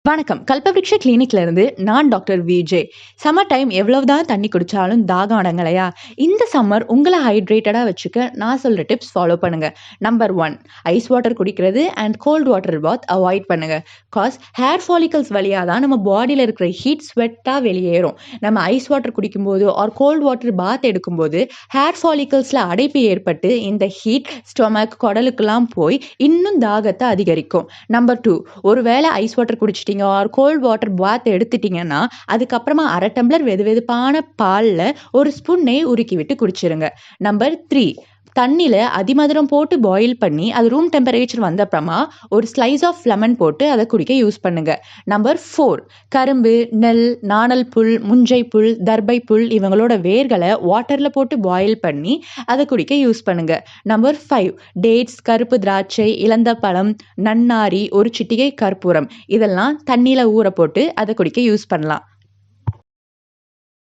வணக்கம். கல்பவ்ருக்ஷ கிளினிக்ல இருந்து நான் டாக்டர் விஜே. சம்மர் டைம் எவ்வளவுதான் தண்ணி குடிச்சாலும் தாகம் அடங்கலையா? இந்த சம்மர் உங்களை ஹைட்ரேட்டடா வச்சுக்க நான் சொல்ற டிப்ஸ் ஃபாலோ பண்ணுங்க. நம்பர் 1, ஐஸ் வாட்டர் குடிக்கிறது and cold water bath avoid பண்ணுங்க. ஹேர் ஃபாலிகல்ஸ் வழியா தான் நம்ம பாடியில இருக்கிற ஹீட் ஸ்வெட்டா வெளியேறும். நம்ம ஐஸ் வாட்டர் குடிக்கும்போது ஆர் கோல்ட் வாட்டர் பாத் எடுக்கும்போது ஹேர் ஃபாலிகல்ஸ்ல அடைப்பு ஏற்பட்டு இந்த ஹீட் ஸ்டொமக் குடலுக்கெல்லாம் போய் இன்னும் தாகத்தை அதிகரிக்கும். நம்பர் 2, ஒருவேளை ஐஸ் வாட்டர் குடிச்சிட்டீங்க ஆர் கோல்ட் வாட்டர் பாத் எடுத்துட்டீங்கன்னா அதுக்கப்புறமா 1/2 டம்ளர் வெதுவெதுப்பான பால்ல 1 ஸ்பூன் நெய் உருக்கி விட்டு குடிச்சிருங்க. நம்பர் 3, தண்ணியில அதிமதுரம் போட்டு பாயில் பண்ணி அது ரூம் டெம்பரேச்சர் வந்த அப்புறமா ஒரு ஸ்லைஸ் ஆஃப் லெமன் போட்டு அதை குடிக்க யூஸ் பண்ணுங்க. நம்பர் 4, கரும்பு, நெல், நாணல் புல், முஞ்சை புல், தர்பை புல் இவங்களோட வேர்களை வாட்டர்ல போட்டு பாயில் பண்ணி அதை குடிக்க யூஸ் பண்ணுங்க. நம்பர் 5, டேட்ஸ், கருப்பு திராட்சை, இலந்த பழம், நன்னாரி, ஒரு சிட்டிகை கற்பூரம் இதெல்லாம் தண்ணியில ஊற போட்டு அதை குடிக்க யூஸ் பண்ணலாம்.